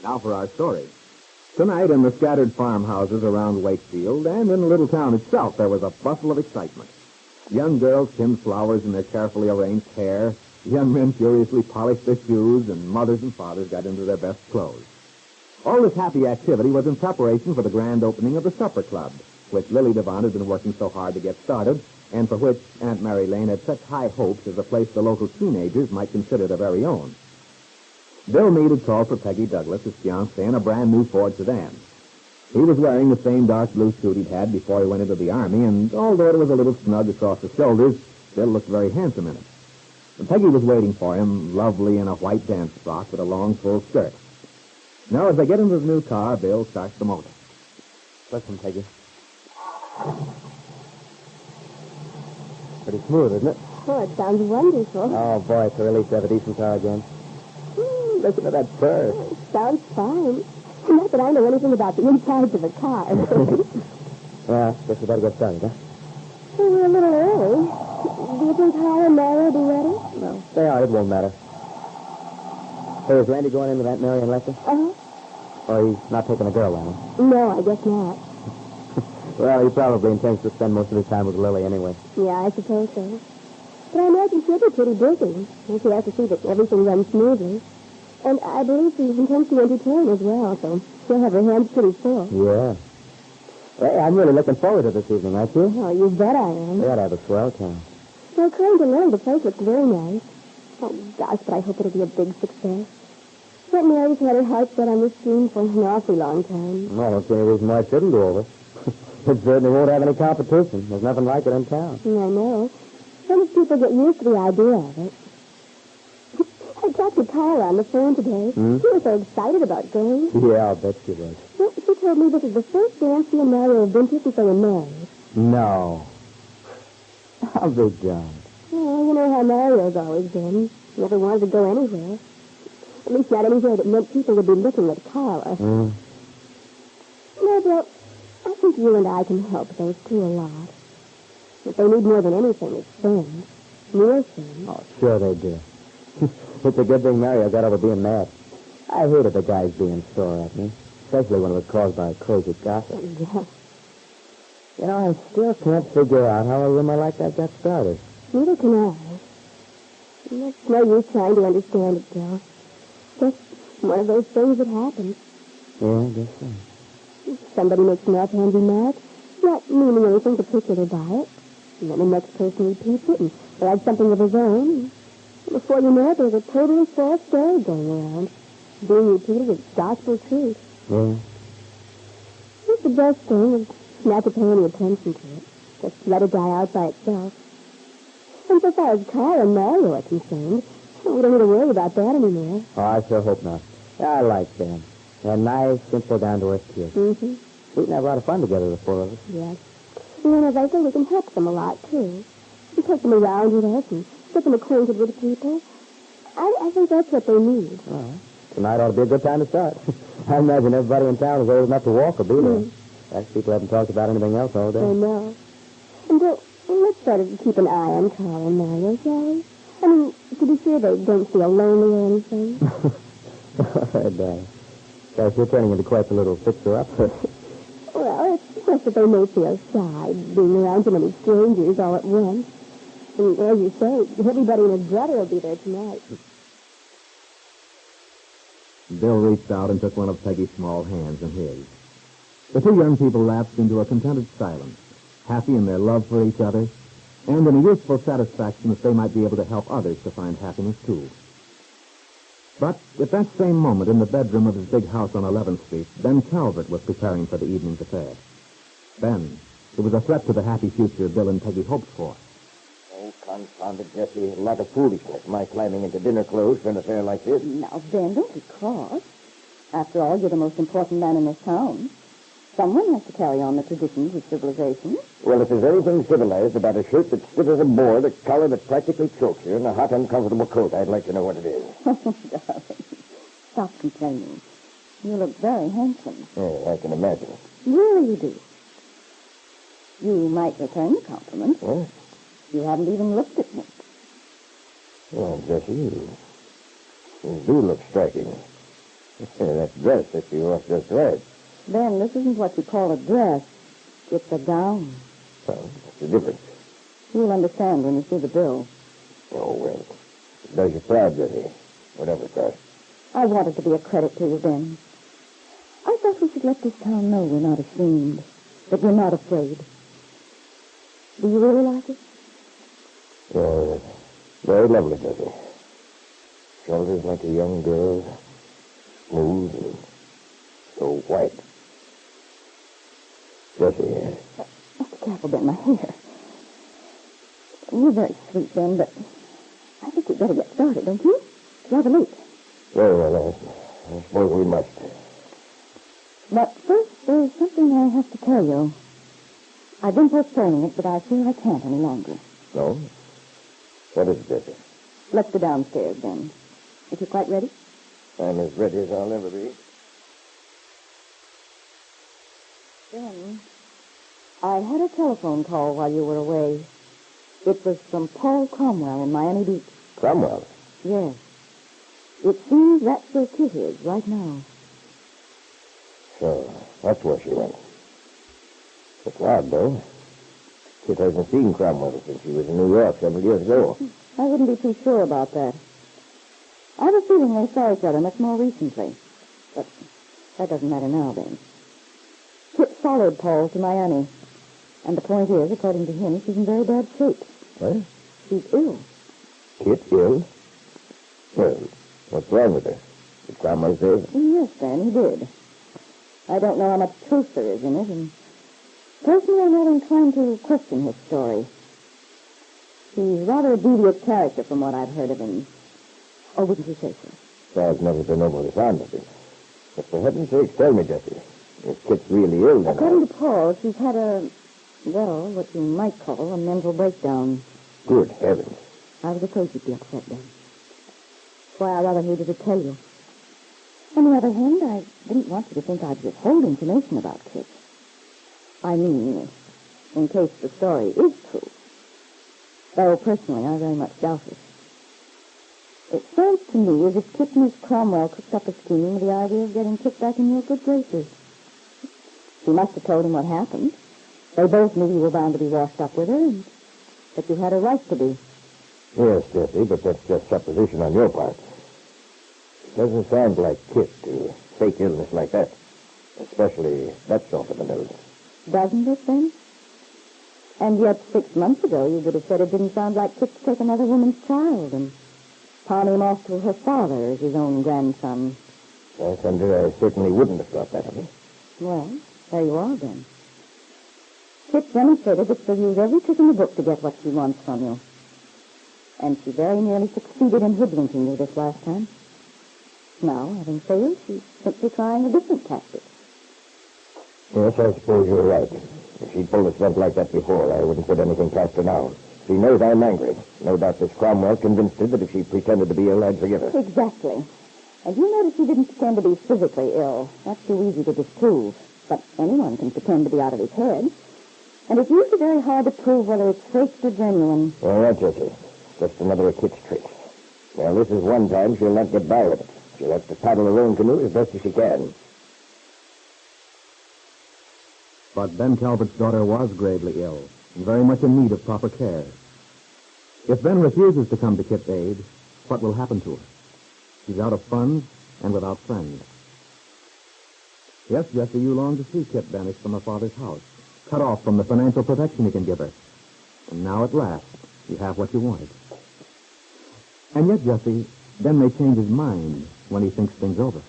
Now for our story. Tonight, in the scattered farmhouses around Wakefield and in the little town itself, there was a bustle of excitement. Young girls pinned flowers in their carefully arranged hair, young men furiously polished their shoes, and mothers and fathers got into their best clothes. All this happy activity was in preparation for the grand opening of the supper club, which Lily Devon had been working so hard to get started, and for which Aunt Mary Lane had such high hopes as a place the local teenagers might consider their very own. Bill Meade had called for Peggy Douglas, his fiancée, in a brand-new Ford sedan. He was wearing the same dark blue suit he'd had before he went into the Army, and although it was a little snug across the shoulders, Bill looked very handsome in it. And Peggy was waiting for him, lovely in a white dance frock with a long, full skirt. Now, as they get into the new car, Bill starts the motor. Listen, Peggy. Pretty smooth, isn't it? Oh, it sounds wonderful. Oh, boy, it's a relief to have a decent car again. Listen to that purr. It sounds fine. Not that I know anything about the insides of a car. Well, guess we better get started, huh? Well, we're a little early. Do you think Hal and Mary will be ready? No, they are. It won't matter. Hey, is Randy going into that Marion lecture? Uh-huh. Or he's not taking a girl, then? No, I guess not. Well, he probably intends to spend most of his time with Lily anyway. Yeah, I suppose so. But I imagine she'll be pretty busy. And she has to see that everything runs smoothly. And I believe she intends to entertain as well, so she'll have her hands pretty full. Yeah. Hey, I'm really looking forward to this evening, aren't you? Oh, you bet I am. We ought to have a swell time. Well, according to Lily, the place looks very nice. Oh, gosh, but I hope it'll be a big success. Aunt Mary's had her heart set on this scheme for an awfully long time. Well, I don't see any reason why it shouldn't do over. It certainly won't have any competition. There's nothing like it in town. I know. Some of people get used to the idea of it. I talked to Carla on the phone today. She was so excited about going. Yeah, I'll bet she was. Well, she told me this is the first dance she and Mario have been to since they were married. No. I'll be darned. Well, you know how Mario's always been. Never wanted to go anywhere. At least not anywhere that meant people would be looking at Carla. No, Bill, I think you and I can help those two a lot. What they need more than anything is friends. Real friends. Oh, sure they do. It's a good thing Mario got over being mad. I hated the guys being sore at me, especially when it was caused by crazy gossip. Yeah. You know, I still can't figure out how a rumor like that got started. Neither can I. It's no use trying to understand it, Bill. Just one of those things that happens. Yeah, I guess so. Somebody makes an offhand remark, not meaning anything particular by it. And then the next person repeats it and adds something of his own. Before you know it, there's a totally false story going around, being repeated as gospel truth. Yeah. I think the best thing is not to pay any attention to it. Just let it die out by itself. And so far as Carl and Mario are concerned, we don't need to worry about that anymore. Oh, I sure hope not. I like them. They're nice, simple, down-to-earth kids. Mm-hmm. We can have a lot of fun together, the four of us. Yes. And as I say, we can help them a lot, too. We take them around with us and get them acquainted with people. I think that's what they need. All right. Tonight ought to be a good time to start. I imagine everybody in town is old enough to walk or be there. Actually, people haven't talked about anything else all day. I know. And let's sort of keep an eye on Carl and Mario, shall we? I mean, to be sure they don't feel lonely or anything. Gosh, you're turning into quite a little fixer-upper. Well, it's just that they may feel shy, being around so many strangers all at once. And as you say, everybody and his brother will be there tonight. Bill reached out and took one of Peggy's small hands in his. The two young people lapsed into a contented silence, happy in their love for each other, and in a youthful satisfaction that they might be able to help others to find happiness, too. But at that same moment, in the bedroom of his big house on 11th Street, Ben Calvert was preparing for the evening's affair. Ben, it was a threat to the happy future Bill and Peggy hoped for. Oh, confounded Jesse, a lot of foolishness, my climbing into dinner clothes for an affair like this. Now, Ben, don't be cross. After all, you're the most important man in this town. Someone has to carry on the traditions of civilization. Well, if there's anything civilized about a shirt that's stiff as a board, a collar that practically chokes you, and a hot, uncomfortable coat, I'd like to know what it is. Oh, darling. Stop complaining. You look very handsome. Oh, I can imagine. Really, you do. You might return the compliment. What? You haven't even looked at me. Well, Jesse, you do look striking. That dress that you was just wearing. Ben, this isn't what you call a dress. It's a gown. Well, what's the difference? You'll understand when you see the bill. Oh, well, it does you proud, Jessie. Whatever it costs. I want it to be a credit to you, Ben. I thought we should let this town know we're not ashamed, that we're not afraid. Do you really like it? Yeah, very lovely, Jessie. Shoulders like a young girl, smooth and so white. Jessie, Be careful, Ben, my hair. You're very sweet, Ben, but I think we'd better get started, don't you? It's rather late. very well, I suppose we must. But first, there's something I have to tell you. I've been postponing it, but I feel I can't any longer. No? What is it, Jessie? Let's go downstairs, Ben. If you're quite ready. I'm as ready as I'll ever be. Ben, I had a telephone call while you were away. It was from Paul Cromwell in Miami Beach. Cromwell? Yes. It seems that's where Kitt is right now. So, that's where she went. It's odd, though. Kit hasn't seen Cromwell since he was in New York several years ago. I wouldn't be too sure about that. I have a feeling they saw each other much more recently. But that doesn't matter now, Ben. Kitt followed Paul to Miami. And the point is, according to him, she's in very bad shape. What? She's ill. Kit ill? Well, what's wrong with her? Did Cromwell say? Yes, Ben, he did. I don't know how much truth there is in it, and personally I'm not inclined to question his story. He's rather a devious character from what I've heard of him. Or wouldn't you say so? I've never been overly fond of him. But for heaven's sake, tell me, Jessie. If Kit's really ill, then... According to Paul, she's had what you might call a mental breakdown. Good heavens. I was afraid you'd be upset, Ben. That's why I rather hated to tell you. On the other hand, I didn't want you to think I'd withhold information about Kitt. I mean, in case the story is true. Though, personally, I very much doubt it. It sounds to me as if Kitt and Miss Cromwell cooked up a scheme with the idea of getting Kitt back in your good graces. She must have told him what happened. They both knew you were bound to be washed up with her, and that you had a right to be. Yes, Jessie, but that's just supposition on your part. It doesn't sound like Kit to fake illness like that. Especially that sort of an illness. Doesn't it, then? And yet 6 months ago you would have said it didn't sound like Kit to take another woman's child and pawn him off to her father as his own grandson. Yes, and I certainly wouldn't have thought that of him. Well, there you are, then. Kit demonstrated that she'll use every trick in the book to get what she wants from you. And she very nearly succeeded in hoodwinking you this last time. Now, having failed, she's simply trying a different tactic. Yes, I suppose you're right. If she'd pulled a stunt like that before, I wouldn't put anything past her now. She knows I'm angry. No doubt Miss Cromwell convinced her that if she pretended to be ill, I'd forgive her. Exactly. And you notice she didn't pretend to be physically ill. That's too easy to disprove. But anyone can pretend to be out of his head. And it's usually very hard to prove whether it's faked or genuine. All right, Jessie. Just another of Kit's tricks. Well, this is one time she'll not get by with it. She'll have to paddle her own canoe as best as she can. But Ben Calvert's daughter was gravely ill and very much in need of proper care. If Ben refuses to come to Kitt's aid, what will happen to her? She's out of funds and without friends. Yes, Jesse, you long to see Kitt banished from her father's house, cut off from the financial protection he can give her. And now at last, you have what you wanted. And yet, Jesse, Ben may change his mind when he thinks things over.